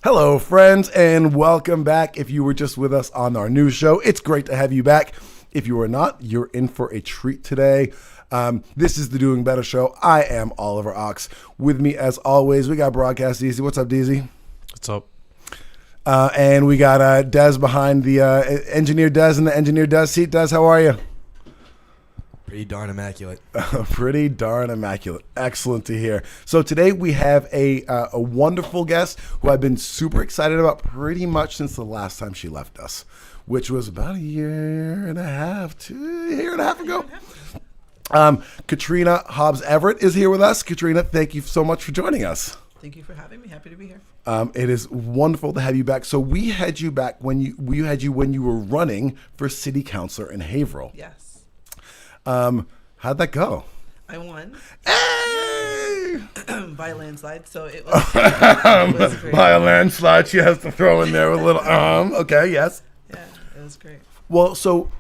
Hello, friends, and welcome back. If you were just with us on our new show, it's great to have you back. If you are not, you're in for a treat today. This is the Doing Better Show. I am Oliver Ox. With me, as always, we got Broadcast Deezy. What's up, Deezy? What's up? And we got Des behind the engineer Des in the engineer Des seat. Des, how are you? Pretty darn immaculate. Pretty darn immaculate. Excellent to hear. So today we have a wonderful guest who I've been super excited about pretty much since the last time she left us, which was about a year and a half ago. Katrina Hobbs Everett is here with us. Katrina, thank you so much for joining us. Thank you for having me. Happy to be here. It is wonderful to have you back. So we had you back when you were running for city councilor in Haverhill. Yes. How'd that go? I won. Hey! By a landslide, so it was great. By a landslide, she has to throw in there with a little okay, yes. Yeah, it was great. Well, so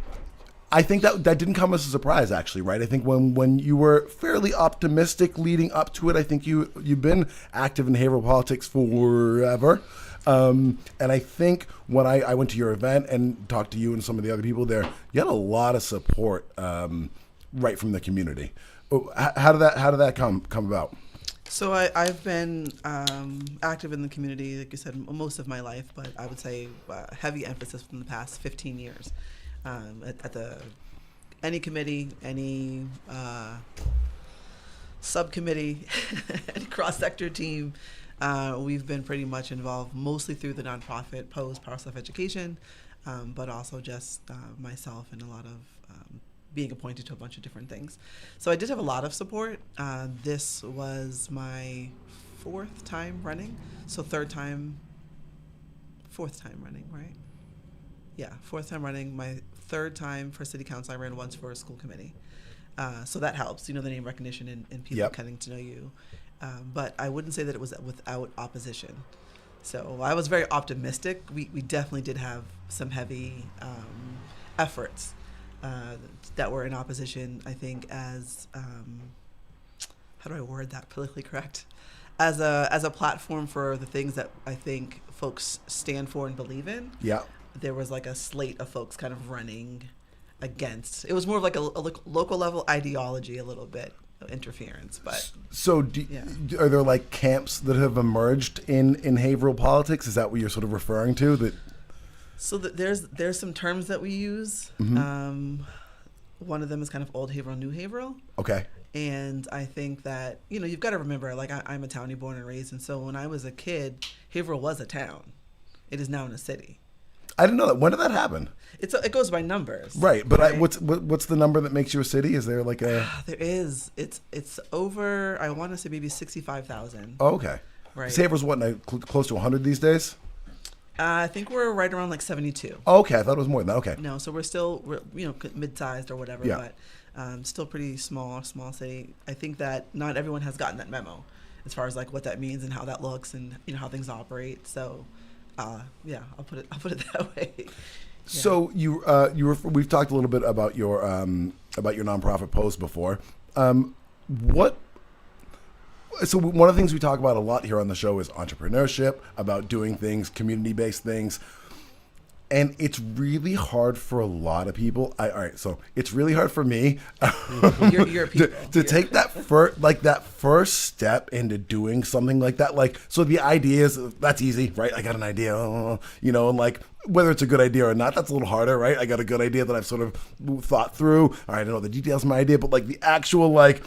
I think that didn't come as a surprise, actually, right? I think when you were fairly optimistic leading up to it, I think you've been active in Haverhill politics forever. And I think when I went to your event and talked to you and some of the other people there, you had a lot of support right from the community. How did that come about? So I've been active in the community, like you said, most of my life, but I would say heavy emphasis in the past 15 years. At any committee, any subcommittee, any cross-sector team, we've been pretty much involved mostly through the nonprofit Post Power Self Education, but also just myself and a lot of being appointed to a bunch of different things. So I did have a lot of support. This was my fourth time running, so fourth time running, right? Yeah, fourth time running. My third time for city council, I ran once for a school committee. So that helps, the name recognition and people getting to know you. But I wouldn't say that it was without opposition. So I was very optimistic. We definitely did have some heavy efforts that were in opposition, I think, as, how do I word that politically correct? As a platform for the things that I think folks stand for and believe in. Yeah. There was like a slate of folks kind of running against. It was more of like a local level ideology, a little bit interference. But so, are there like camps that have emerged in Haverhill politics? Is that what you're sort of referring to? That. So there's some terms that we use. Mm-hmm. One of them is kind of Old Haverhill, New Haverhill. Okay. And I think that you've got to remember, like I'm a townie born and raised, and so when I was a kid, Haverhill was a town. It is now in a city. I didn't know that. When did that happen? It goes by numbers. Right, but right? What's the number that makes you a city? Is there like a? There is. It's over. I want to say maybe 65,000. Oh, okay. Right. Haverhill's what now? Close to 100 these days. I think we're right around like 72. Oh, okay, I thought it was more than that. Okay. No, so we're mid-sized or whatever, but still pretty small city. I think that not everyone has gotten that memo, as far as like what that means and how that looks and how things operate. So. I'll put it that way. Yeah. So we've talked a little bit about your nonprofit Post before. So one of the things we talk about a lot here on the show is entrepreneurship, about doing things, community-based things. And it's really hard for a lot of people. So it's really hard for me to take that first step into doing something like that. Like, so the idea is that's easy, right? I got an idea, and like whether it's a good idea or not, that's a little harder, right? I got a good idea that I've sort of thought through. All right, I know the details of my idea, but like the actual like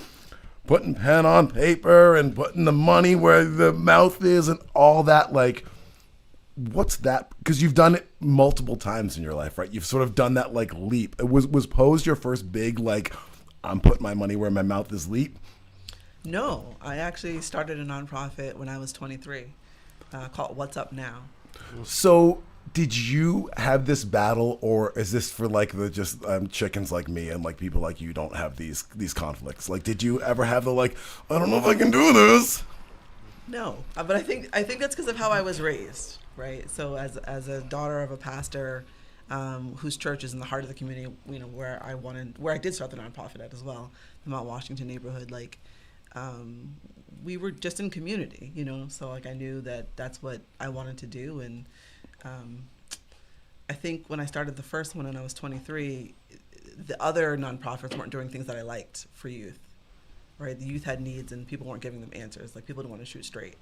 putting pen on paper and putting the money where the mouth is and all that, like. What's that? Because you've done it multiple times in your life, right? You've sort of done that like leap. Was Pose your first big like, I'm putting my money where my mouth is leap? No, I actually started a nonprofit when I was 23, called What's Up Now. So did you have this battle, or is this for like the just chickens like me and like people like you don't have these conflicts? Like, did you ever have the like, I don't know if I can do this? No, but I think that's because of how I was raised. Right. So as a daughter of a pastor whose church is in the heart of the community, where I did start the nonprofit at as well, the Mount Washington neighborhood, like we were just in community, you know, so like I knew that that's what I wanted to do. And I think when I started the first one and I was 23, the other nonprofits weren't doing things that I liked for youth, right? The youth had needs and people weren't giving them answers. Like people didn't want to shoot straight.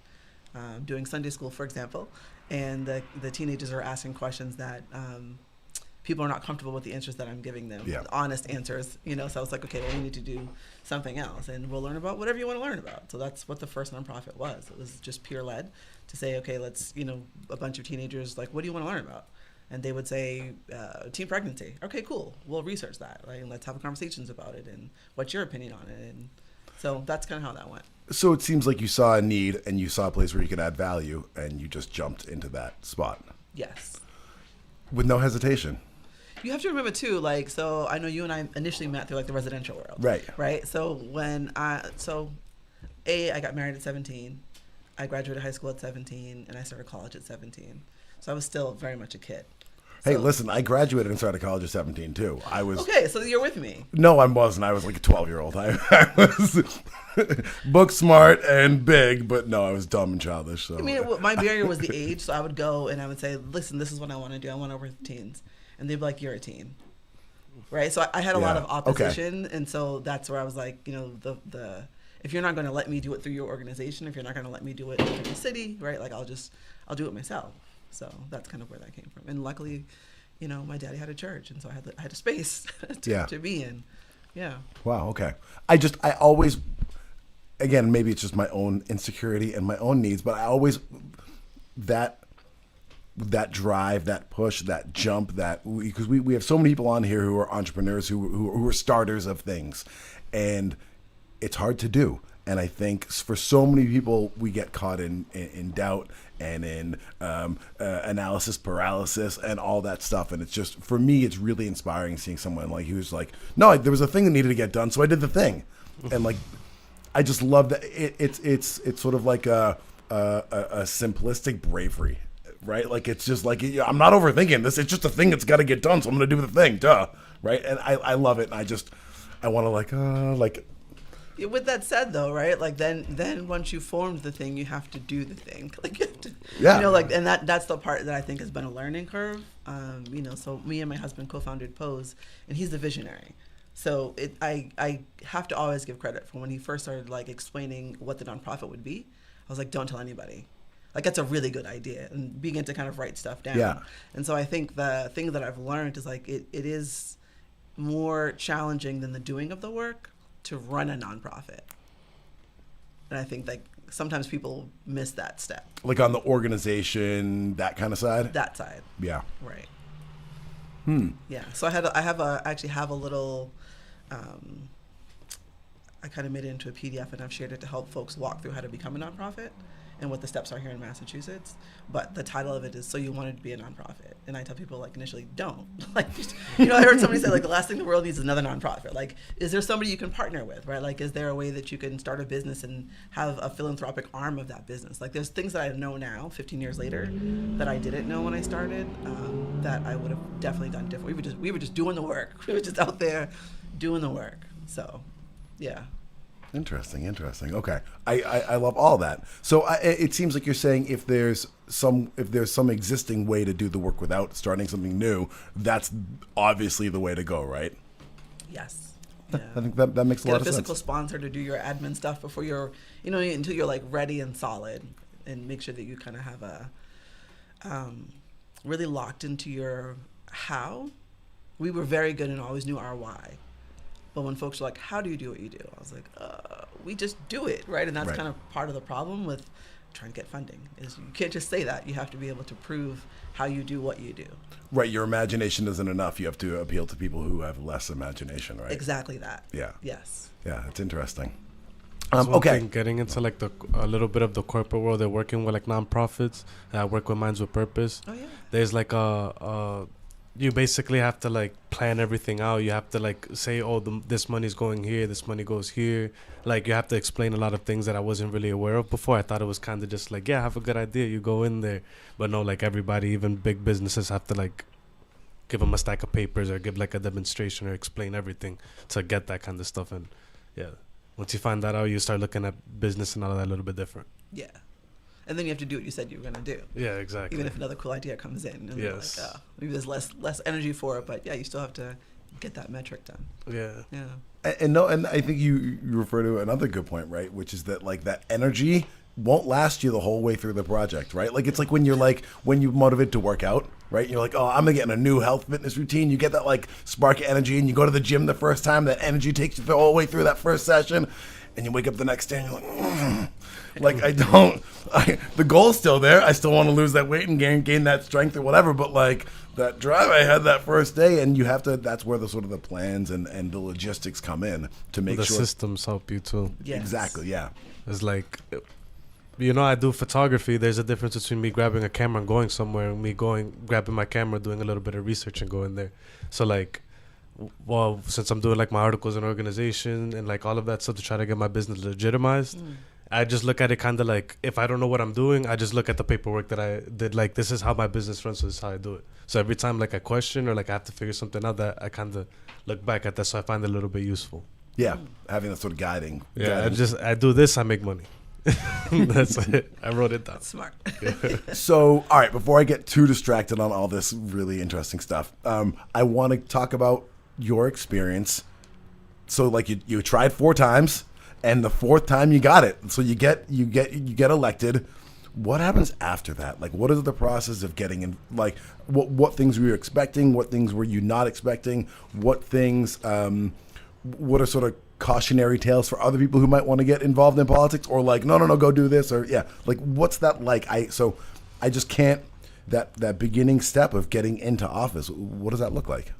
Doing Sunday school, for example, and the teenagers are asking questions that people are not comfortable with the answers that I'm giving them, honest answers, you know. So I was like, okay, well, we need to do something else, and we'll learn about whatever you want to learn about. So that's what the first nonprofit was. It was just peer led to say, okay, let's, you know, a bunch of teenagers, like, what do you want to learn about? And they would say, teen pregnancy. Okay, cool. We'll research that, right? And let's have conversations about it. And what's your opinion on it? And so that's kind of how that went. So it seems like you saw a need and you saw a place where you could add value, and you just jumped into that spot. Yes. With no hesitation. You have to remember too, like, so I know you and I initially met through like the residential world. Right. Right. So I got married at 17. I graduated high school at 17, and I started college at 17. So I was still very much a kid. Hey, listen, I graduated and started college at 17 too. I was okay. So you're with me. No, I wasn't. I was like a 12-year-old. I was book smart and big, but no, I was dumb and childish. So I mean, my barrier was the age. So I would go and I would say, "Listen, this is what I want to do. I want to work with teens," and they'd be like, "You're a teen." Right. So I had a lot of opposition, and so that's where I was like, you know, the if you're not going to let me do it through your organization, if you're not going to let me do it in the city, right? Like I'll do it myself. So that's kind of where that came from. And luckily, you know, my daddy had a church, and so I had a space to be in. Yeah. Wow. Okay. I always, again, maybe it's just my own insecurity and my own needs, but I always, that drive, that push, that jump, because we have so many people on here who are entrepreneurs, who are starters of things, and it's hard to do. And I think for so many people, we get caught in doubt and in analysis paralysis and all that stuff. And it's just, for me, it's really inspiring seeing someone like who's like, no, there was a thing that needed to get done, so I did the thing. And like, I just love that. It's sort of like a simplistic bravery, right? Like it's just like, I'm not overthinking this. It's just a thing that's got to get done, so I'm going to do the thing, duh, right? And I love it. And I want to like. With that said, though, right? Like then once you formed the thing, you have to do the thing. Like you have to, you know, like, and that's the part that I think has been a learning curve. You know, so me and my husband co-founded Pose, and he's the visionary. So I have to always give credit for when he first started like explaining what the nonprofit would be. I was like, don't tell anybody. Like that's a really good idea, and begin to kind of write stuff down. Yeah. And so I think the thing that I've learned is like it is more challenging than the doing of the work to run a nonprofit. And I think like sometimes people miss that step. Like on the organization, that kind of side? That side. Yeah. Right. Yeah. So I actually have a little, I kind of made it into a PDF, and I've shared it to help folks walk through how to become a nonprofit and what the steps are here in Massachusetts. But the title of it is So You Wanted to Be a Nonprofit. And I tell people like initially, don't. Like, just, you know, I heard somebody say like the last thing the world needs is another nonprofit. Like, is there somebody you can partner with, right? Like, is there a way that you can start a business and have a philanthropic arm of that business? Like, there's things that I know now, 15 years later, that I didn't know when I started, that I would have definitely done different. We were just doing the work. We were just out there doing the work. So, yeah. Interesting. Okay, I love all that. So it seems like you're saying if there's some existing way to do the work without starting something new, that's obviously the way to go, right? Yes. Yeah. I think that makes a lot of sense. Get a physical sponsor to do your admin stuff before you're, you know, until you're like ready and solid, and make sure that you kind of have a really locked into your how. We were very good and always knew our why. But when folks are like, how do you do what you do? I was like, we just do it, right? And that's kind of part of the problem with trying to get funding, is you can't just say that. You have to be able to prove how you do what you do. Right, your imagination isn't enough. You have to appeal to people who have less imagination, right? Exactly that. Yeah. Yes. Yeah, it's interesting. Okay. Getting into like a little bit of the corporate world, they're working with like nonprofits. I work with Minds with Purpose. Oh, yeah. There's like you basically have to like plan everything out. You have to like say, oh, this money's going here, this money goes here. Like you have to explain a lot of things that I wasn't really aware of before. I thought it was kind of just like, yeah, have a good idea, you go in there. But no, like everybody, even big businesses, have to like give them a stack of papers or give like a demonstration or explain everything to get that kind of stuff. And yeah, Once you find that out, you start looking at business and all of that a little bit different. Yeah. And then you have to do what you said you were going to do. Yeah, exactly. Even if another cool idea comes in. And Yes. you're like, maybe there's less energy for it, but yeah, you still have to get that metric done. Yeah. Yeah. And I think you refer to another good point, right? Which is that like that energy won't last you the whole way through the project, right? Like it's like when you motivate to work out, right? You're like, oh, I'm gonna get in a new health fitness routine. You get that like spark of energy, and you go to the gym the first time. That energy takes you the whole way through that first session, and you wake up the next day and you're like, like the goal's still there. I still want to lose that weight and gain that strength or whatever, but like that drive I had that first day, and you have to. That's where the sort of the plans and the logistics come in to make The sure systems help you too. Yes. Exactly. Yeah. It's like, I do photography. There's a difference between me grabbing a camera and going somewhere, and me grabbing my camera, doing a little bit of research and going there. So like, well, since I'm doing like my articles and organization and like all of that stuff to try to get my business legitimized, I just look at it kind of like, if I don't know what I'm doing, I just look at the paperwork that I did. Like, this is how my business runs, so this is how I do it. So every time like I question or like I have to figure something out, that I kind of look back at that, so I find it a little bit useful. Yeah. Having that sort of guiding. Yeah, I do this, I make money. That's it. I wrote it down. That's smart. So, all right, before I get too distracted on all this really interesting stuff, I want to talk about your experience. So, like, you tried 4 times, and the 4th time you got it. So you get elected. What happens after that? Like, what is the process of getting in? Like, what things were you expecting? What things were you not expecting? What things? What are sort of cautionary tales for other people who might want to get involved in politics, or like, no, go do this, or like, what's that like? I just can't, that beginning step of getting into office, what does that look like?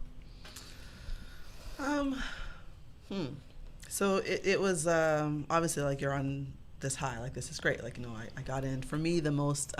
So it was obviously like you're on this high, like this is great, like, I got in. For me, the most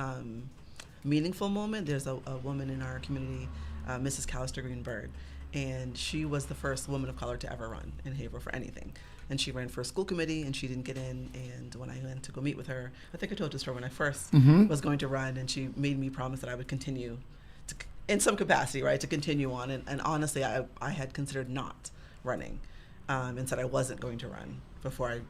meaningful moment, there's a woman in our community, Mrs. Callister Greenberg, and she was the first woman of color to ever run in Haverhill for anything. And she ran for a school committee, and she didn't get in. And when I went to go meet with her, I think I told this story when I first was going to run, and she made me promise that I would continue to, in some capacity, right, to continue on. And honestly, I had considered not running, and said I wasn't going to run before I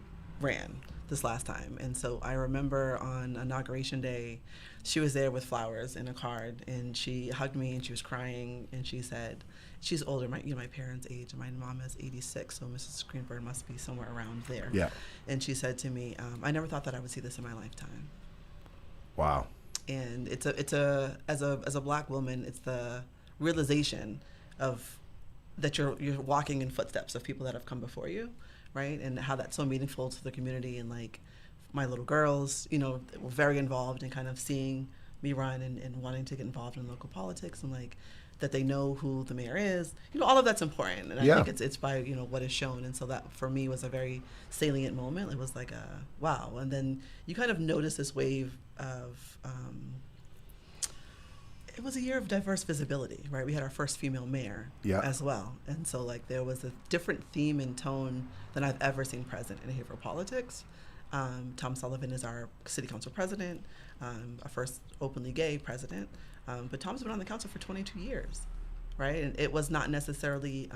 ran this last time. And so I remember on Inauguration Day, she was there with flowers and a card, and she hugged me, and she was crying, and she said, she's older, my parents' age, and my mom is 86, so Mrs. Greenberg must be somewhere around there. Yeah. And she said to me, I never thought that I would see this in my lifetime. Wow. And it's a as a Black woman, it's the realization of that you're walking in footsteps of people that have come before you, right? And how that's so meaningful to the community. And like my little girls, were very involved in kind of seeing me run and wanting to get involved in local politics, and like that they know who the mayor is. All of that's important. And I think it's by, what is shown. And so that for me was a very salient moment. It was like a wow. And then you kind of notice this wave of, it was a year of diverse visibility, right? We had our first female mayor as well. And so like there was a different theme and tone than I've ever seen present in Haverhill politics. Tom Sullivan is our city council president, our first openly gay president. But Tom's been on the council for 22 years, right? And it was not necessarily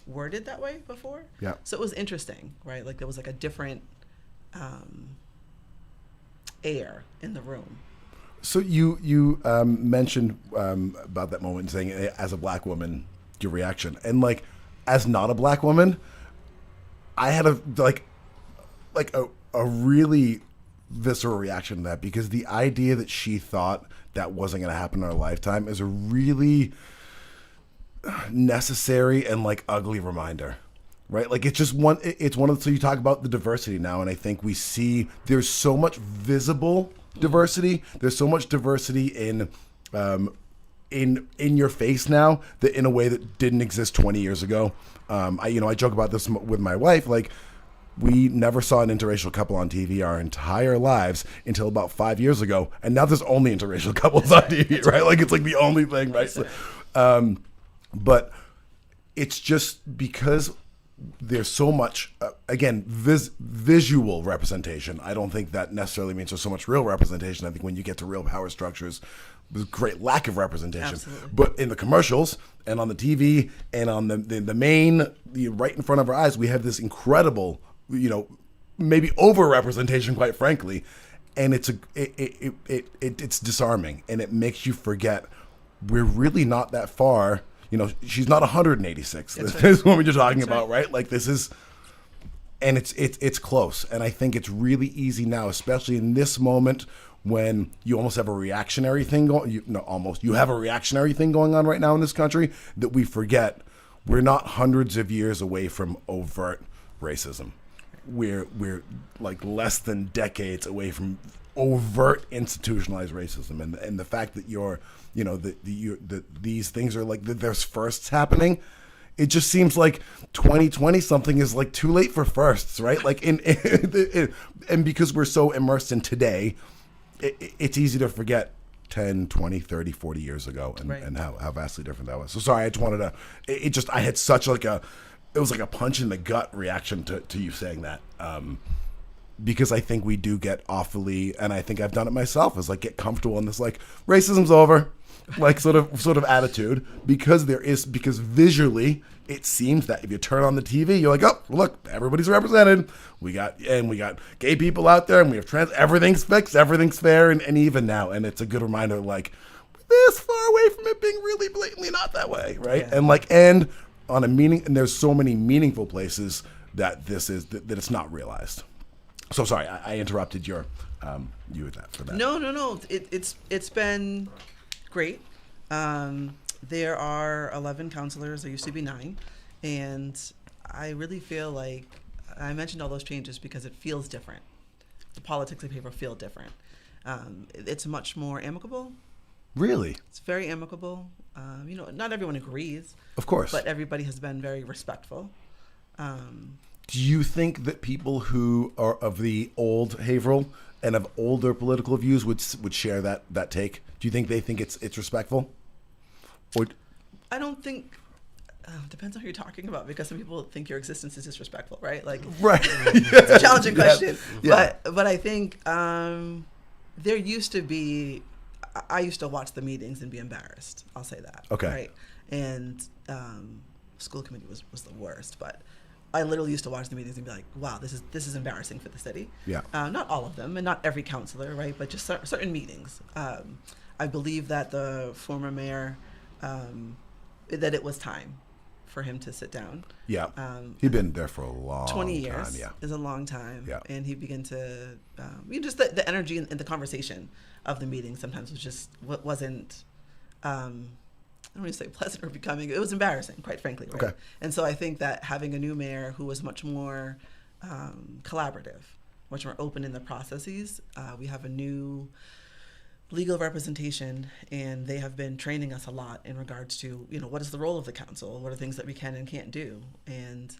worded that way before. Yeah. So it was interesting, right? Like there was like a different air in the room. So you mentioned about that moment, saying as a Black woman, your reaction, and like as not a Black woman, I had a really visceral reaction to that, because the idea that she thought that wasn't going to happen in her lifetime is a really necessary and like ugly reminder, right? Like it's one of the, so you talk about the diversity now, and I think we see there's so much visible diversity. There's so much diversity in your face now, that in a way that didn't exist 20 years ago. I joke about this with my wife, like, we never saw an interracial couple on TV our entire lives until about 5 years ago, and now there's only interracial couples on TV, right? Like it's like the only thing, right? So, but it's just because there's so much, again, visual representation. I don't think that necessarily means there's so much real representation. I think when you get to real power structures, there's a great lack of representation. Absolutely. But in the commercials and on the TV and on the main, right in front of our eyes, we have this incredible maybe over-representation, quite frankly. And it's disarming, and it makes you forget we're really not that far. She's not 186. That's This right. is what we're just talking That's about, right? Like this is, and it's close. And I think it's really easy now, especially in this moment when you almost have a reactionary thing going. You have a reactionary thing going on right now in this country, that we forget we're not hundreds of years away from overt racism. We're like less than decades away from overt institutionalized racism, and the fact that these things are like there's firsts happening. It just seems like 2020 something is like too late for firsts, right? Like and because we're so immersed in today, it's easy to forget 10, 20, 30, 40 years ago and how vastly different that was. So sorry, I just wanted to. I had such like it was like a punch in the gut reaction to you saying that, because I think we do get awfully, and I think I've done it myself, is like get comfortable in this like racism's over, like sort of attitude, because visually it seems that if you turn on the TV, you're like, oh look, everybody's represented. We got gay people out there, and we have trans. Everything's fixed, everything's fair, and even now, and it's a good reminder like this far away from it being really blatantly not that way, right? Yeah. And on and there's so many meaningful places that that it's not realized. So sorry, I interrupted you with that for that. No. It's been great. There are 11 counselors. There used to be 9, and I really feel like I mentioned all those changes because it feels different. The politics of paper feel different. It's much more amicable. Really? It's very amicable. Not everyone agrees. Of course. But everybody has been very respectful. Do you think that people who are of the old Haverhill and of older political views would share that take? Do you think they think it's respectful? Or I don't think. Depends on who you're talking about, because some people think your existence is disrespectful, right? Like, right. It's a challenging question. Yeah. But I think there used to be. I used to watch the meetings and be embarrassed. I'll say that. Okay. Right. And school committee was the worst, but I literally used to watch the meetings and be like, wow, this is embarrassing for the city. Yeah. Not all of them, and not every counselor, right? But just certain meetings. I believe that the former mayor, that it was time for him to sit down. Yeah. He'd been there for a long 20 years time. Yeah. is a long time. Yeah. And he began to, just the energy and the conversation of the meeting sometimes was just wasn't, I don't want to say pleasant or becoming. It was embarrassing, quite frankly. Right? Okay. And so I think that having a new mayor who was much more collaborative, much more open in the processes, we have a new legal representation, and they have been training us a lot in regards to, what is the role of the council? What are things that we can and can't do? And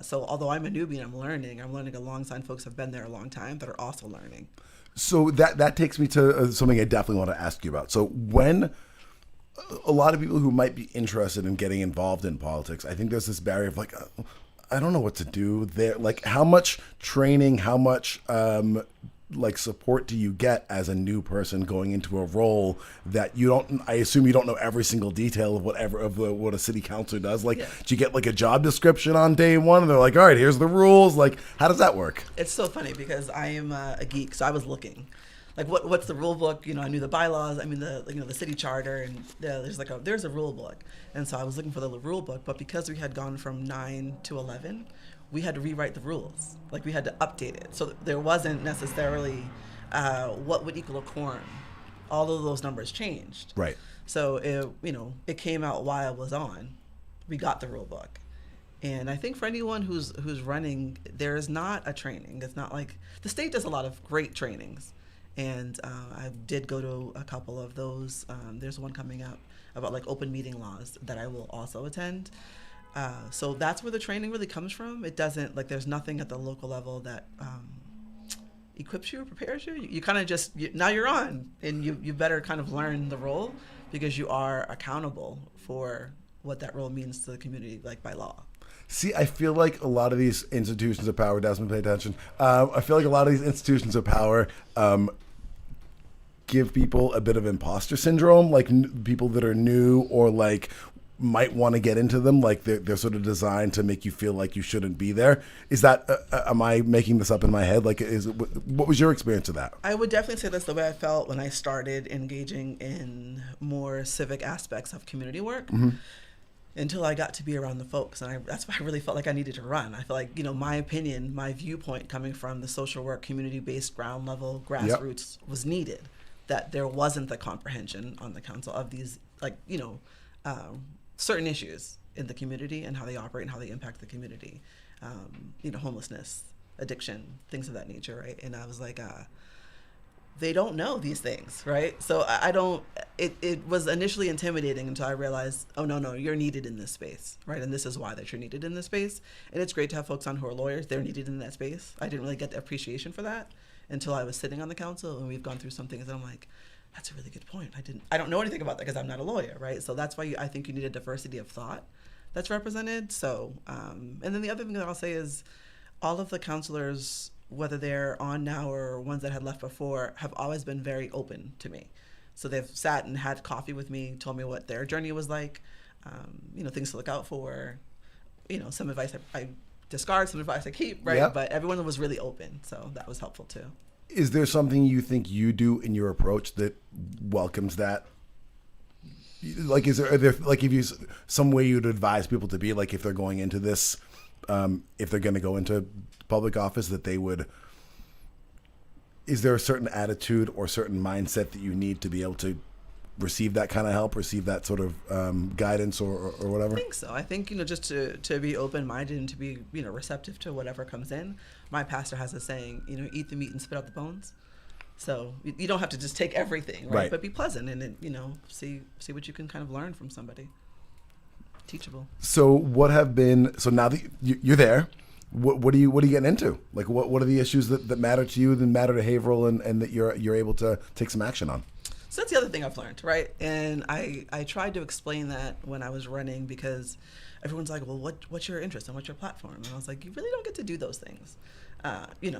so although I'm a newbie and I'm learning alongside folks who have been there a long time that are also learning. So that takes me to something I definitely want to ask you about. So when a lot of people who might be interested in getting involved in politics, I think there's this barrier of like, I don't know what to do there. Like, how much training, how much support do you get as a new person going into a role that I assume you don't know every single detail of what a city councilor does. Like, Yeah. Do you get like a job description on day one and they're like, all right, here's the rules. Like, how does that work? It's so funny because I am a geek, so I was looking. Like, what's the rule book? I knew the bylaws. I mean, the city charter, and there's a rule book. And so I was looking for the rule book, but because we had gone from 9 to 11, we had to rewrite the rules. Like, we had to update it. So there wasn't necessarily what would equal a quorum. All of those numbers changed. Right. So it came out while I was on. We got the rule book. And I think for anyone who's running, there is not a training. It's not like the state does a lot of great trainings. And I did go to a couple of those. There's one coming up about like open meeting laws that I will also attend. So that's where the training really comes from. It doesn't, there's nothing at the local level that equips you or prepares you. You kind of just, now you're on, and you better kind of learn the role, because you are accountable for what that role means to the community, like by law. See, I feel like a lot of these institutions of power, Desmond, pay attention. I feel like a lot of these institutions of power give people a bit of imposter syndrome, like people that are new, or like might want to get into them, like they're sort of designed to make you feel like you shouldn't be there. Is that am I making this up in my head? Like, what was your experience of that? I would definitely say that's the way I felt when I started engaging in more civic aspects of community work. Until I got to be around the folks, and that's why I really felt like I needed to run. I feel like, my opinion, my viewpoint coming from the social work, community-based, ground level, grassroots was needed. That there wasn't the comprehension on the council of these, certain issues in the community and how they operate and how they impact the community. Homelessness, addiction, things of that nature, right? And I was like, they don't know these things, right? So it was initially intimidating until I realized, oh, no, you're needed in this space, right? And this is why that you're needed in this space. And it's great to have folks on who are lawyers. They're needed in that space. I didn't really get the appreciation for that until I was sitting on the council and we've gone through some things and I'm like, that's a really good point. I don't know anything about that because I'm not a lawyer, right? So that's why I think you need a diversity of thought that's represented. So, and then the other thing that I'll say is all of the counselors, whether they're on now or ones that had left before, have always been very open to me. So they've sat and had coffee with me, told me what their journey was like, things to look out for, some advice I discard, some advice I keep, right? Yep. But everyone was really open, so that was helpful too. Is there something you think you do in your approach that welcomes that? Like, are there like if you some way you'd advise people to be, like, if they're going into this, if they're going to go into public office, that they would? Is there a certain attitude or certain mindset that you need to be able to receive that kind of help, receive that sort of guidance or whatever? I think so. I think, just to be open-minded and to be, receptive to whatever comes in. My pastor has a saying, eat the meat and spit out the bones. So you don't have to just take everything, right? But be pleasant and, see what you can kind of learn from somebody. Teachable. So now that you're there, what are you getting into? Like, what are the issues that matter to you, that matter to Haverhill, and that you're able to take some action on? So that's the other thing I've learned, right? And I tried to explain that when I was running because everyone's like, well, what's your interest and what's your platform? And I was like, you really don't get to do those things.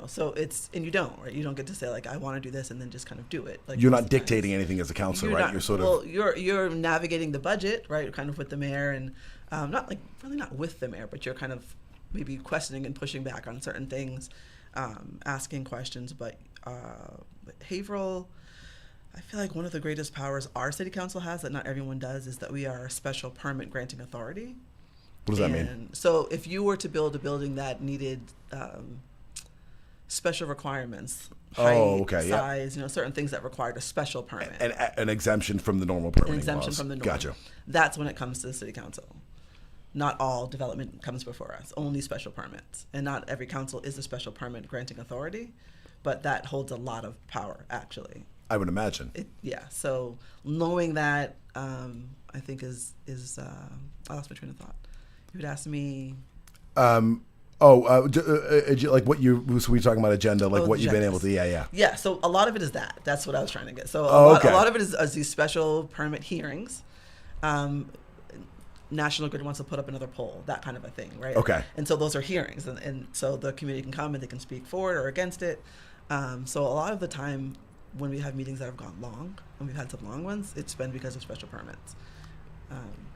So and you don't, right? You don't get to say, like, I want to do this and then just kind of do it. Like, you're not dictating anything as a counselor, right? You're sort of... Well, you're navigating the budget, right? Kind of with the mayor and not with the mayor, but you're kind of maybe questioning and pushing back on certain things, asking questions. But Haverhill, I feel like one of the greatest powers our city council has that not everyone does is that we are a special permit granting authority. What does that mean? So if you were to build a building that needed special requirements, height, size, certain things that required a special permit. An exemption from the normal permitting laws. An exemption from the norm. Gotcha. That's when it comes to the city council. Not all development comes before us, only special permits. And not every council is a special permit granting authority, but that holds a lot of power, actually. I would imagine. So knowing that, I think is I lost my train of thought. You would ask me. Like what so we talking about agenda, like what you've been able to, Yeah, so a lot of it is that. That's what I was trying to get. So a lot of it is these special permit hearings. National Grid wants to put up another pole, that kind of a thing, right? Okay. And so those are hearings, and so the community can come and they can speak for it or against it. So a lot of the time when we have meetings that have gone long, and we've had some long ones, it's been because of special permits.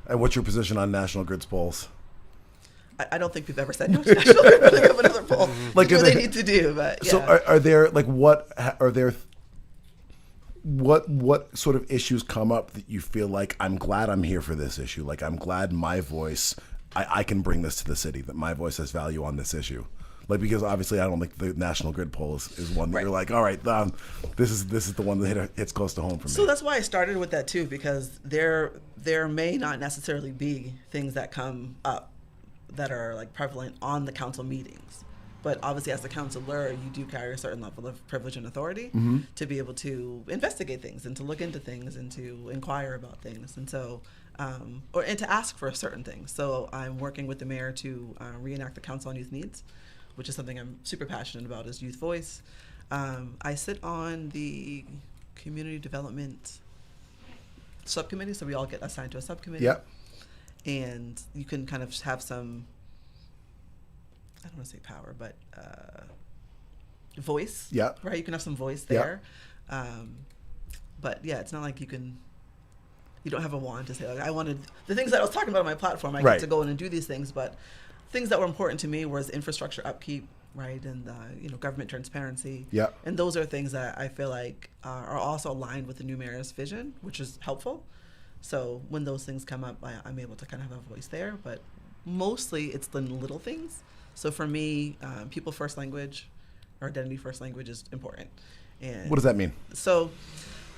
And what's your position on National Grid's polls? I don't think we've ever said no to National Grid putting up another pole. Like, what they need to do, but yeah. So are there, like, what sort of issues come up that you feel like, I'm glad I'm here for this issue? Like, I'm glad my voice, I can bring this to the city, that my voice has value on this issue. Like, because obviously I don't think the National Grid poll is one that you're like, all right, this is the one that hits close to home for me. So that's why I started with that too, because there may not necessarily be things that come up that are like prevalent on the council meetings. But obviously as a councilor, you do carry a certain level of privilege and authority to be able to investigate things and to look into things and to inquire about things. And so, and to ask for certain things. So I'm working with the mayor to reenact the Council on Youth Needs, which is something I'm super passionate about, is youth voice. I sit on the community development subcommittee, so we all get assigned to a subcommittee. Yep. And you can kind of have some, I don't want to say power, but voice. Yeah. Right? You can have some voice there. But yeah, it's not like you can You don't have a wand to say, like, I wanted the things that I was talking about on my platform. I Right. get to go in and do these things, but things that were important to me was infrastructure upkeep, right, and government transparency. Yeah. And those are things that I feel like are also aligned with the new mayor's vision, which is helpful. So when those things come up, I'm able to kind of have a voice there. But mostly it's the little things. So for me, people first language or identity first language is important. And What does that mean? so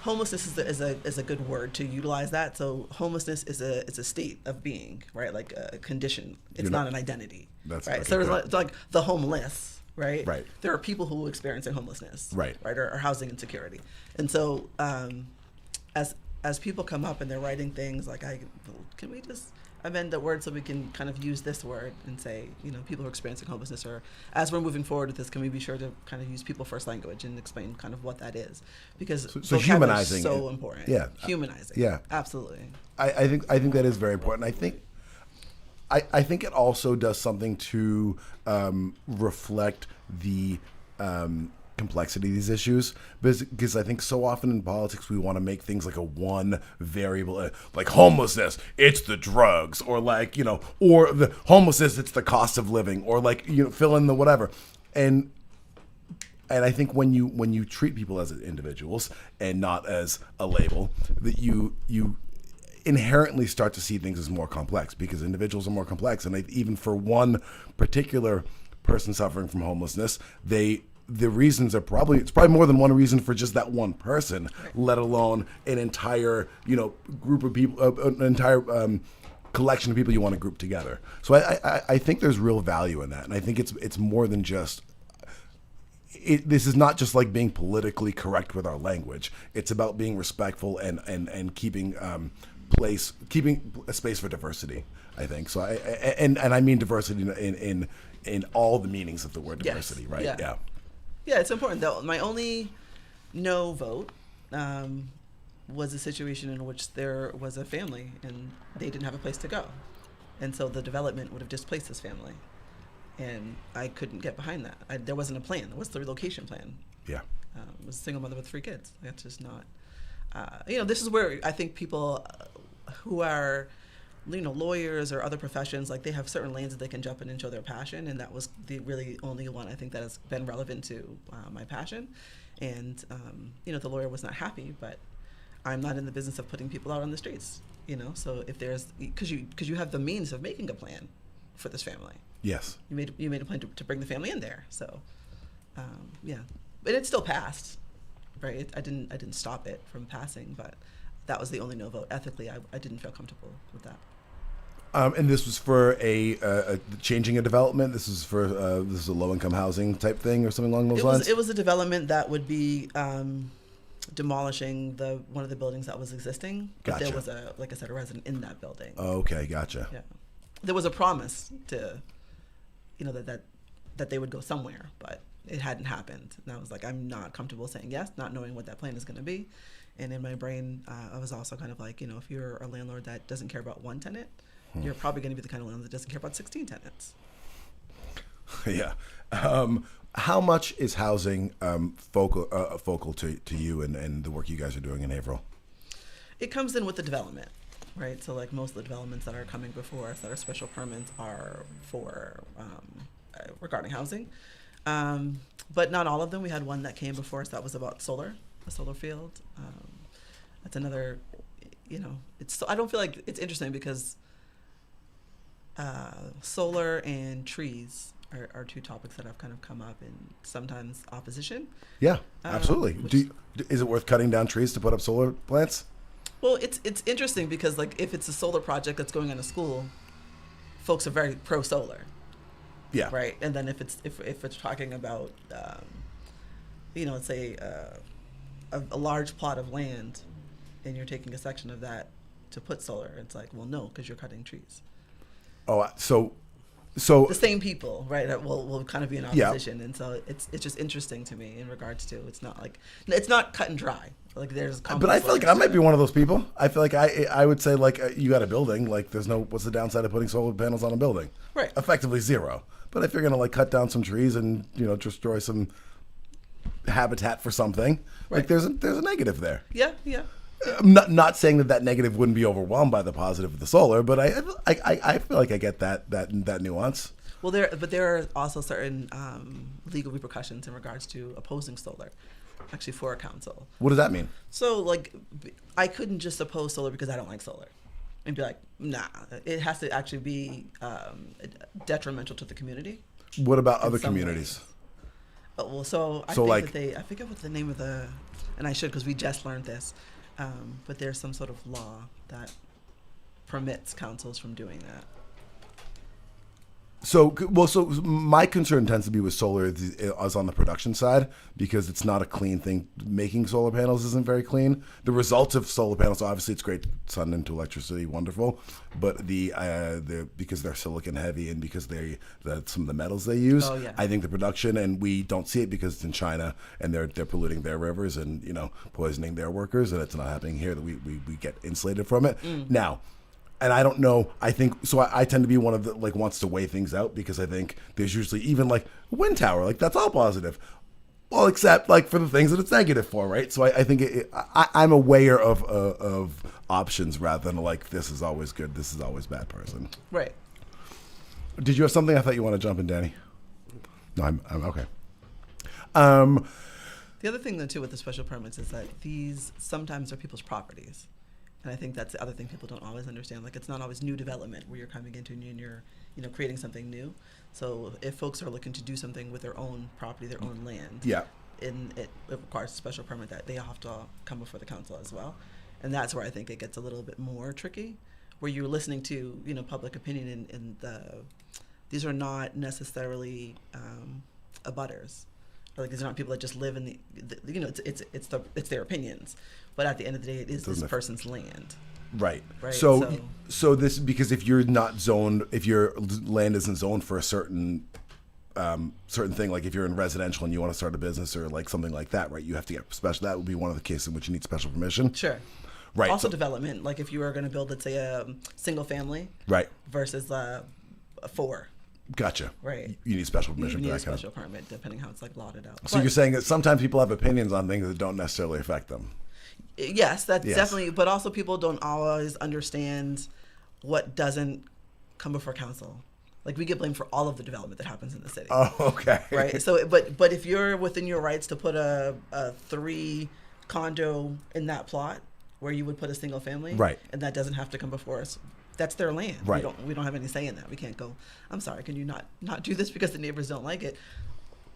homelessness is a good word to utilize that. So homelessness is a state of being, right? Like a condition. It's You're not not- an identity. That's right. okay, So good. it's like the homeless, right? Right. There are people who experience homelessness, Right. or housing insecurity. And so as people come up and they're writing things like, can we just amend the word so we can kind of use this word and say, people who are experiencing homelessness, or as we're moving forward with this, can we be sure to kind of use people first language and explain kind of what that is? Because So vocabulary humanizing is so it. important. Yeah. Humanizing. Yeah. Absolutely. I think that is very important. I think it also does something to reflect the complexity of these issues, because I think so often in politics we want to make things like a one variable, like homelessness, it's the drugs, or like or the homelessness, it's the cost of living, or like fill in the whatever, and I think when you treat people as individuals and not as a label, that you inherently start to see things as more complex, because individuals are more complex. And even for one particular person suffering from homelessness, the reasons are probably more than one reason for just that one person, let alone an entire group of people, an entire collection of people you want to group together. So I think there's real value in that, and I think it's more than just. This is not just like being politically correct with our language. It's about being respectful and keeping keeping a space for diversity, I think. So I mean diversity in all the meanings of the word diversity, Yes. right? Yeah. Yeah, it's important though. My only no vote was a situation in which there was a family and they didn't have a place to go, and so the development would have displaced this family, and I couldn't get behind that. There wasn't a plan. There was the relocation plan. Yeah. I was a single mother with 3 kids. That's just not. This is where I think people who are, lawyers or other professions, like they have certain lanes that they can jump in and show their passion, and that was the really only one I think that has been relevant to my passion. And the lawyer was not happy, but I'm not in the business of putting people out on the streets. So if there's because you have the means of making a plan for this family. Yes. You made a plan to bring the family in there. So yeah, but it still passed. Right, I didn't stop it from passing, but that was the only no vote. Ethically, I didn't feel comfortable with that. And this was for a changing a development. This is a low income housing type thing or something along those lines. It was a development that would be demolishing one of the buildings that was existing. But Gotcha. there was like I said, a resident in that building. Okay, gotcha. Yeah, there was a promise to, that they would go somewhere, but it hadn't happened. And I was like, I'm not comfortable saying yes, not knowing what that plan is going to be. And in my brain, I was also kind of like, if you're a landlord that doesn't care about one tenant, you're probably going to be the kind of landlord that doesn't care about 16 tenants. Yeah. How much is housing focal to you and the work you guys are doing in Haverhill? It comes in with the development, right? So like most of the developments that are coming before us that are special permits are for regarding housing. But not all of them. We had one that came before us that was about a solar field. That's another, I don't feel like it's interesting because solar and trees are 2 topics that have kind of come up in sometimes opposition. Yeah, absolutely. Is it worth cutting down trees to put up solar plants? Well, it's interesting because like if it's a solar project that's going on a school, folks are very pro solar. Yeah. Right. And then if it's talking about, let's say a large plot of land, and you're taking a section of that to put solar, it's like, well, no, because you're cutting trees. Oh, so The same people, right? Will kind of be in opposition, and so it's just interesting to me in regards to it's not cut and dry. Like there's. But I feel like I might be one of those people. I feel like I would say like you got a building, like what's the downside of putting solar panels on a building? Right. Effectively zero. But if you're gonna like cut down some trees and destroy some habitat for something, like Right. there's a negative there. Yeah. I'm not saying that negative wouldn't be overwhelmed by the positive of the solar, but I feel like I get that nuance. Well, there are also certain legal repercussions in regards to opposing solar, actually for a council. What does that mean? So, like, I couldn't just oppose solar because I don't like solar, and be like, nah. It has to actually be detrimental to the community. What about in other some communities? ways. Well, so I think that I forget what the name of and I should because we just learned this, but there's some sort of law that permits councils from doing that. So my concern tends to be with solar is on the production side because it's not a clean thing. Making solar panels isn't very clean. The results of solar panels, obviously, it's great sun into electricity, wonderful, but the because they're silicon heavy and because some of the metals they use, I think the production, and we don't see it because it's in China and they're polluting their rivers and poisoning their workers, and it's not happening here. That we get insulated from it now. And I don't know. I think so. I tend to be one of the wants to weigh things out because I think there's usually even a wind tower that's all positive, well except for the things that it's negative for, right? So I think I'm a weigher of options rather than this is always good, this is always bad person. Right. Did you have something? I thought you want to jump in, Danny. No, I'm okay. The other thing though too with the special permits is that these sometimes are people's properties. And I think that's the other thing people don't always understand. It's not always new development where you're coming into and you're, creating something new. So if folks are looking to do something with their own property, their own land, and it requires a special permit that they have to come before the council as well. And that's where I think it gets a little bit more tricky, where you're listening to, public opinion and these are not necessarily abutters. These are not people that just live in the it's their opinions, but at the end of the day, it is this person's land. Right. So this because if you're not zoned, if your land isn't zoned for a certain thing, if you're in residential and you want to start a business or something like that, right? You have to get special. That would be one of the cases in which you need special permission. Sure. Right. Also, development. If you are going to build, let's say, a single family. Right. Versus a 4. Gotcha. Right. You need special permission for that kind of. You need a special permit, depending how it's lotted out. So you're saying that sometimes people have opinions on things that don't necessarily affect them. Yes, that's definitely. But also, people don't always understand what doesn't come before council. We get blamed for all of the development that happens in the city. Oh, okay. Right. So, but if you're within your rights to put a 3 condo in that plot where you would put a single family, right, and that doesn't have to come before us. That's their land. Right. We don't have any say in that. We can't go, I'm sorry, can you not do this because the neighbors don't like it?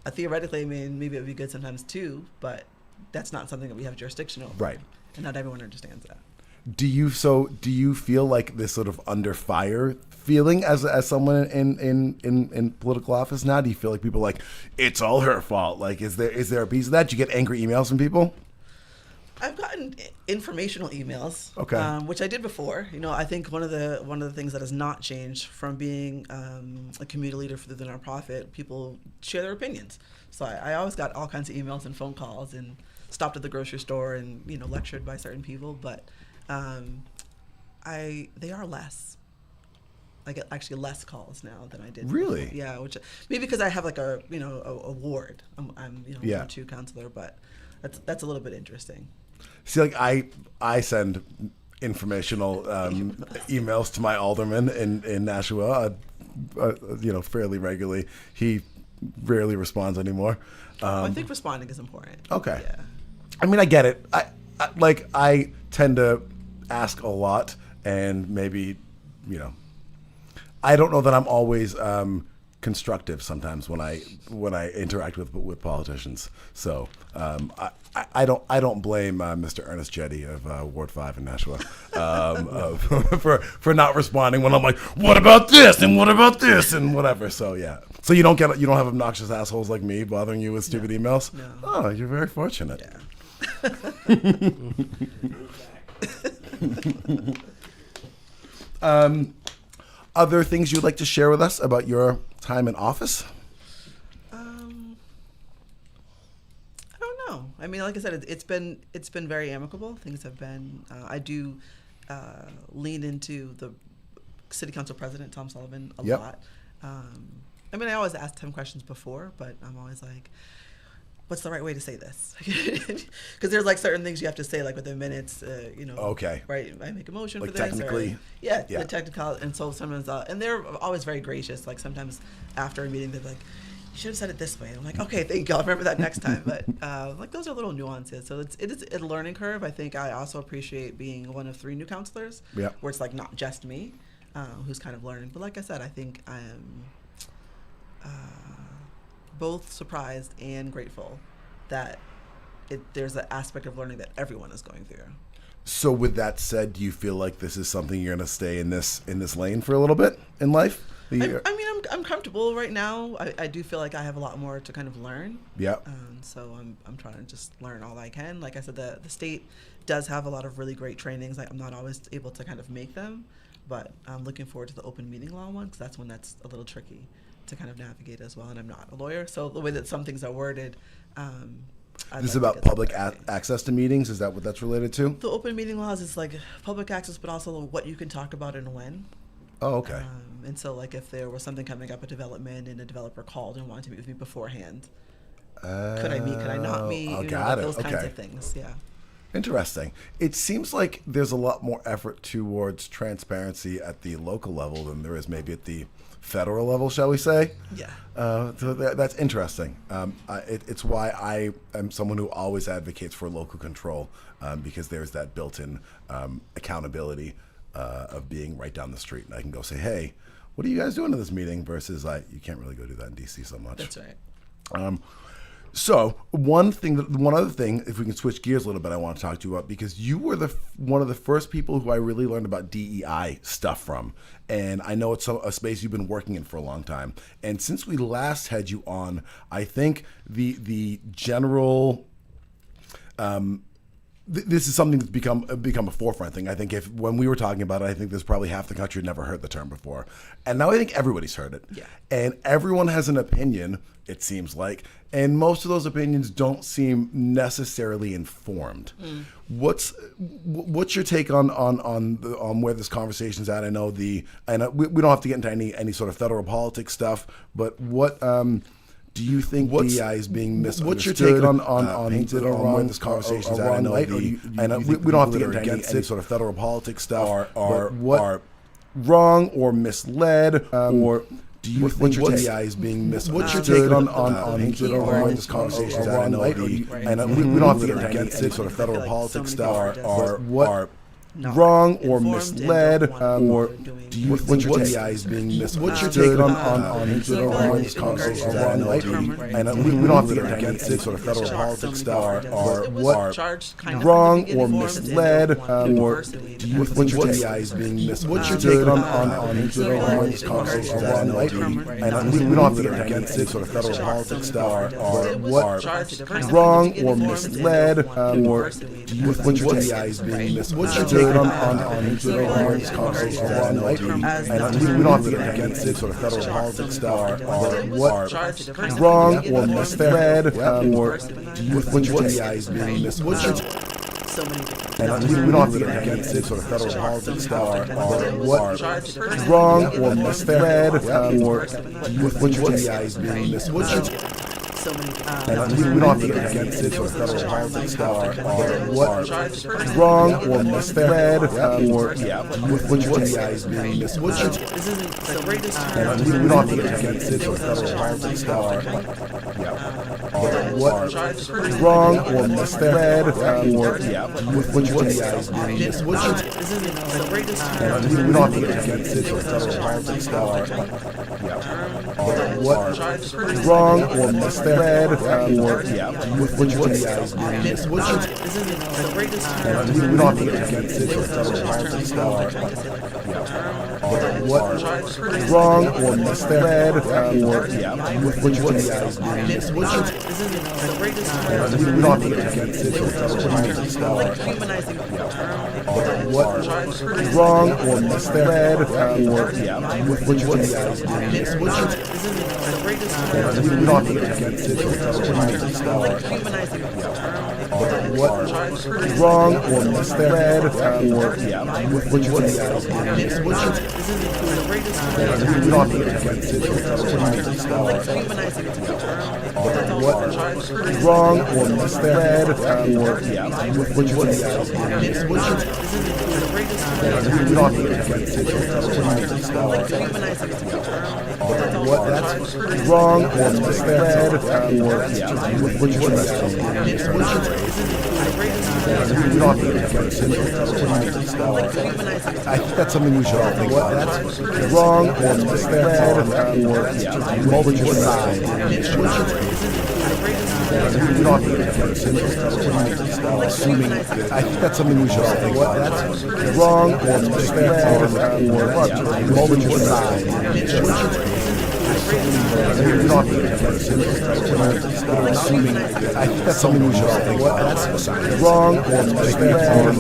Theoretically, maybe it would be good sometimes too, but that's not something that we have jurisdiction over. Right. And not everyone understands that. Do you feel like this sort of under fire feeling as someone in political office now? Do you feel like people are it's all her fault? Is there a piece of that? Do you get angry emails from people? I've gotten informational emails, okay, which I did before. I think one of the things that has not changed from being a community leader for the nonprofit, people share their opinions. So I always got all kinds of emails and phone calls, and stopped at the grocery store and lectured by certain people. But they are less. I get actually less calls now than I did. Really? Before. Yeah, which maybe because I have a ward. I'm yeah, a 2 counselor, but that's a little bit interesting. See, I send informational emails to my alderman in Nashua, fairly regularly. He rarely responds anymore. I think responding is important. Okay. Yeah. I mean, I get it. I tend to ask a lot, and maybe, I don't know that I'm always constructive sometimes when I interact with politicians. So I don't blame Mr. Ernest Jetty of Ward 5 in Nashua for not responding when I'm like, what about this and what about this and whatever. So yeah. So you don't have obnoxious assholes like me bothering you with stupid emails? No. Oh, you're very fortunate. Yeah. Other things you'd like to share with us about your time in office? I don't know. I mean, like I said, it's been very amicable. Things have been. I do lean into the city council president, Tom Sullivan, a lot. I mean, I always asked him questions before, but I'm always like, what's the right way to say this? Because there's like certain things you have to say like within minutes, Okay. Right, I make a motion Like for this. technically? Yeah, Yeah. the technical. And so sometimes, and they're always very gracious. Like sometimes after a meeting, they're like, you should have said it this way. And I'm like, okay, thank you. I'll remember that next time. But like those are little nuances. So it is a learning curve. I think I also appreciate being one of 3 new counselors. Yeah. Where it's like not just me who's kind of learning. But like I said, I think I am both surprised and grateful that there's an aspect of learning that everyone is going through. So with that said, do you feel like this is something you're going to stay in this lane for a little bit in life? I mean, I'm comfortable right now. I do feel like I have a lot more to kind of learn. Yeah. So I'm trying to just learn all I can. Like I said, the state does have a lot of really great trainings. Like I'm not always able to kind of make them, but I'm looking forward to the open meeting law one because that's one that's a little tricky to kind of navigate as well. And I'm not a lawyer, so the way that some things are worded. This is about public access to meetings. Is that what that's related to? The open meeting laws is like public access, but also what you can talk about and when. Oh, okay. And so, like, if there was something coming up, a development, and a developer called and wanted to meet with me beforehand, could I meet? Could I not meet? Got it. Those kinds Okay. of things. Yeah. Interesting. It seems like there's a lot more effort towards transparency at the local level than there is maybe at the federal level, shall we say? Yeah. So that's interesting. It's why I am someone who always advocates for local control because there's that built-in accountability of being right down the street. And I can go say, hey, what are you guys doing in this meeting? Versus you can't really go do that in D.C. so much. That's right. So one other thing, if we can switch gears a little bit, I want to talk to you about because you were one of the first people who I really learned about DEI stuff from, and I know it's a space you've been working in for a long time. And since we last had you on, I think the general. This is something that's become a forefront thing. I think when we were talking about it, I think there's probably half the country had never heard the term before, and now I think everybody's heard it. Yeah. And everyone has an opinion, it seems like, and most of those opinions don't seem necessarily informed. What's your take on where this conversation's at? I know we don't have to get into any sort of federal politics stuff, but what. Do you think DEI is being misunderstood? What's your take on where this conversation's at? I know we don't have to get into any sort of federal politics stuff. Are wrong or misled, or do you think DEI is being misunderstood? What's your take on where this conversation's at? I know we don't have to get into any sort of federal politics stuff. Are wrong or misled, or do you think DEI is being misunderstood? What's your take on this conversation? I know we don't have to get into any sort of federal politics stuff. Are wrong or misled, or do you think DEI is being misunderstood? What's your take on this conversation? I know we don't have to get into any sort of federal politics stuff. Are wrong or misled, or do you think DEI is being misunderstood? What's your take on this conversation? I know we don't have to get into any sort of federal politics stuff. Are wrong or misled, or do you think DEI is being misunderstood? So many different we don't have to get into any sort of federal politics stuff. Are wrong or misled, or do you think DEI is being misunderstood? so many we don't have to get into any sort of federal politics stuff. Are wrong or misled, or do you think DEI is being misunderstood? This isn't the greatest we don't have to get into any sort of federal politics stuff. Are wrong or misled, or do you think DEI is being misunderstood? This isn't the greatest we don't have to get into any sort of federal politics stuff. Are wrong or misled, or do you think DEI is being misunderstood? This isn't the greatest we don't have to get into any sort of federal politics stuff. Wrong or misled, or do you think DEI is being misunderstood? This isn't the greatest we don't have to get into any sort of federal politics stuff. humanizing Wrong or misled, or do you think DEI is being misunderstood? This isn't the greatest we don't have to get into any sort of federal politics stuff. humanizing Wrong or misled, or do you think DEI is being misunderstood? This isn't the greatest we don't have to get into any sort of federal politics stuff. humanizing what's wrong or misled or which was what that's wrong or misled or which was I think that's something we should all think about. That's wrong or misled or multiple side. Assuming, I think that's something we should all think about. That's wrong or misled or multiple side. Assuming, I think that's something we should all think about. That's wrong or misled or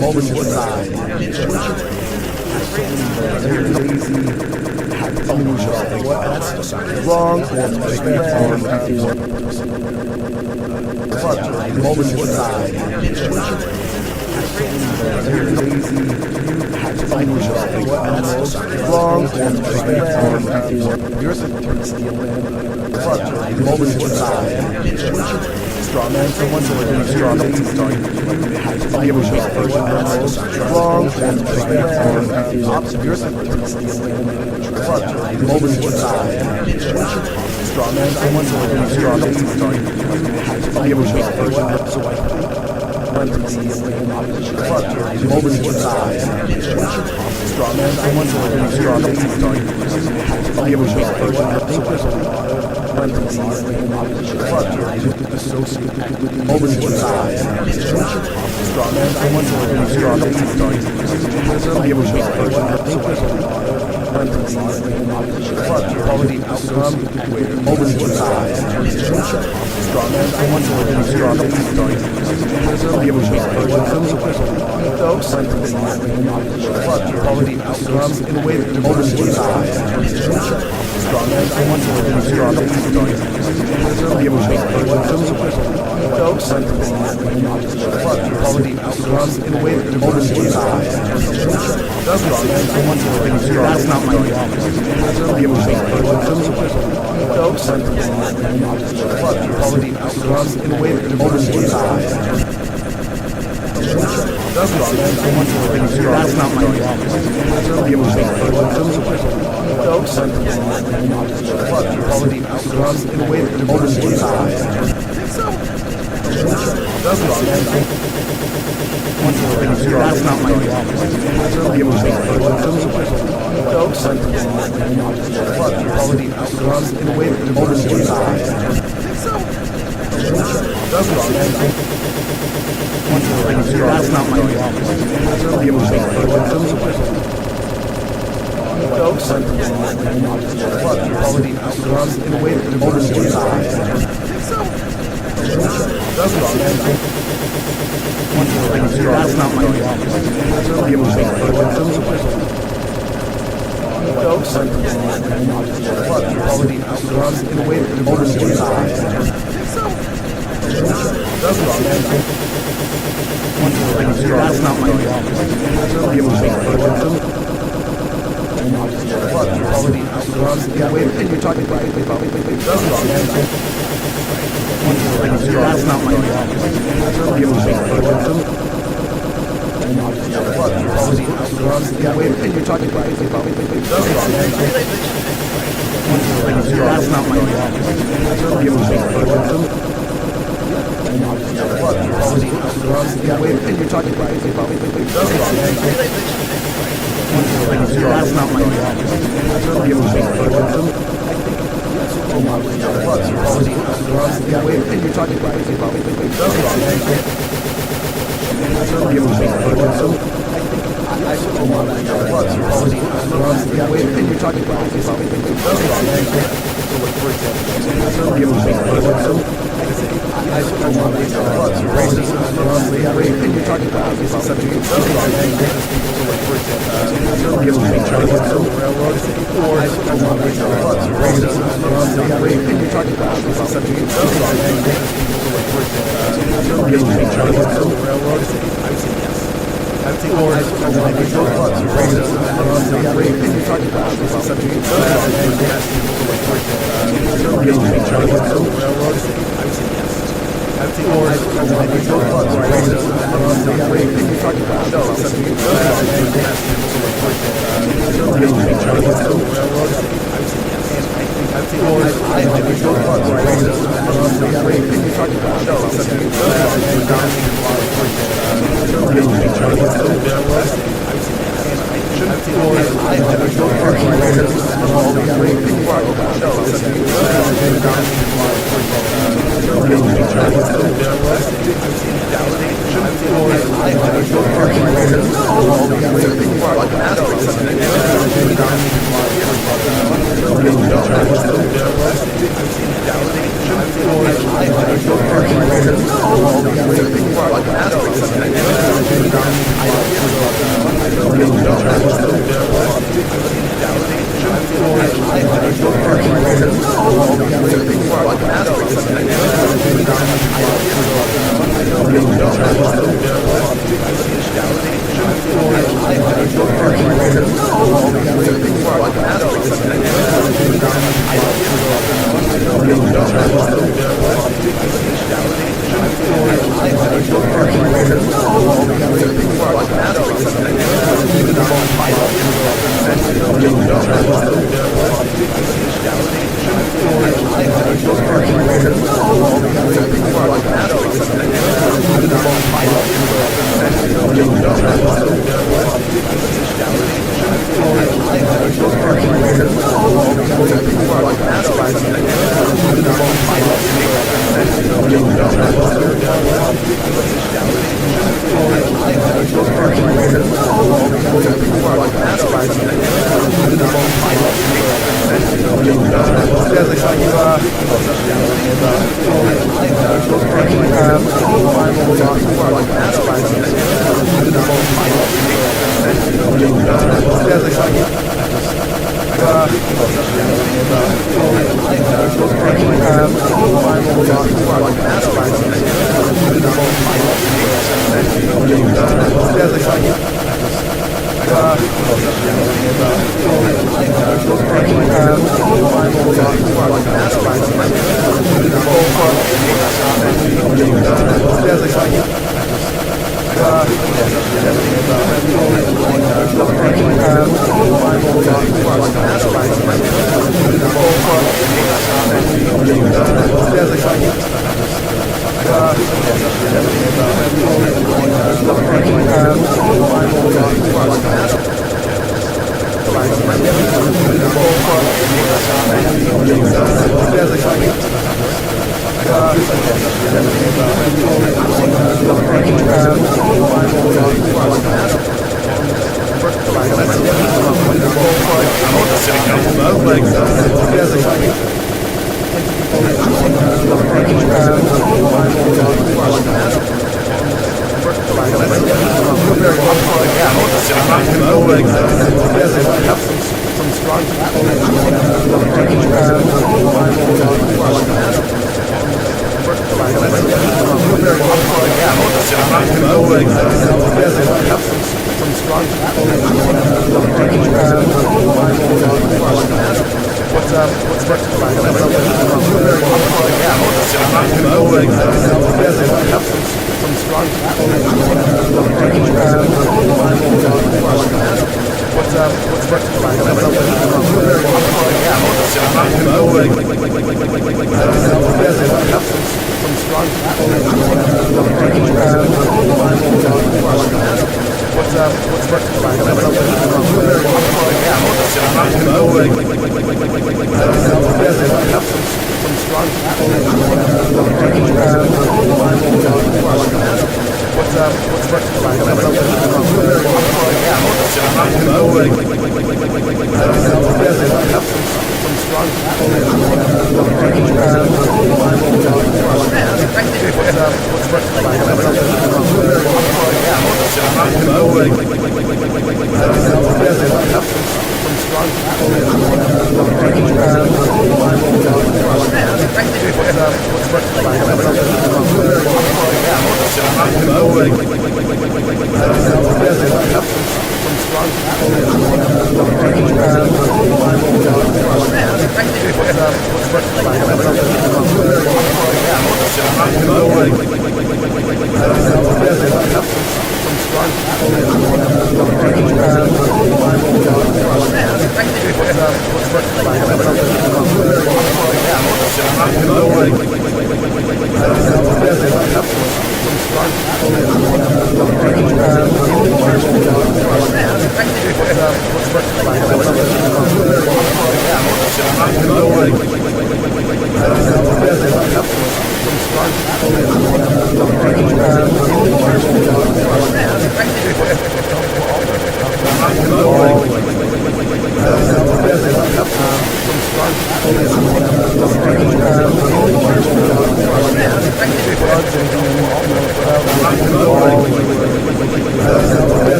multiple side. Something we should all think about. That's wrong or misled or multiple side. Something we should all think about. That's wrong or misled. Yours is turn steel man. Multiple side. Straw man, someone to like straw man. Sorry, something we should all think about. That's wrong or misled. Opposite. Yours is turn steel man. Multiple side. Straw man, someone to like straw man. Sorry, something we should all think about. So I multiple side. Straw man, I want to like straw man. Sorry, something we should all think about. So I multiple side. Straw man, I want to like straw man. Sorry, something we should all think about. Quality outcome where multiple side. Straw man, I want to like straw man. Sorry, something we should all think about. Ethos, quality outcomes in a way that multiple side. Straw man, I want to like straw man. Sorry, something we should all think about. Ethos, quality outcomes in a way that multiple side. Straw man, I want to like straw man. That's not my problem. Something we should all think about. Ethos, quality outcomes in a way that multiple side. That's not man. I want to like straw. That's not my problem. Something we should all think about. Ethos, quality outcomes in a way that multiple side. That's not man. Want to like straw. That's not my problem. Something we should all think about. Ethos, quality outcomes in a way that multiple side. That's not man. Want to like straw. That's not my problem. Something we should all think about. Ethos, quality outcomes in a way that multiple side. That's not man. Want to like straw. That's not my problem. Something we should all think about. Ethos, quality outcomes in a way that multiple side. That's not man. Want to like straw. That's not my problem. Something we should all think about. Quality outcomes in a way that you're talking about. That's not man. Want to like straw. That's not my problem. Something we should all think about. Quality outcomes in a way that you're talking about. That's not man. Want to like straw. That's not my problem. Something we should all think about. Quality outcomes in a way that you're talking about. That's not man. Want to like straw. That's not my problem. Something we should all think about. Quality outcomes in a way that you're talking about. That's not man. Something we should all think about. Quality outcomes in a way that you're talking about. That's not man. So like for example, something we should all think about. Racism, and you're talking about this is subject to so like for example, railroad or racism, and you're talking about this is subject to so like for example, railroad. I would say yes.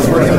Again,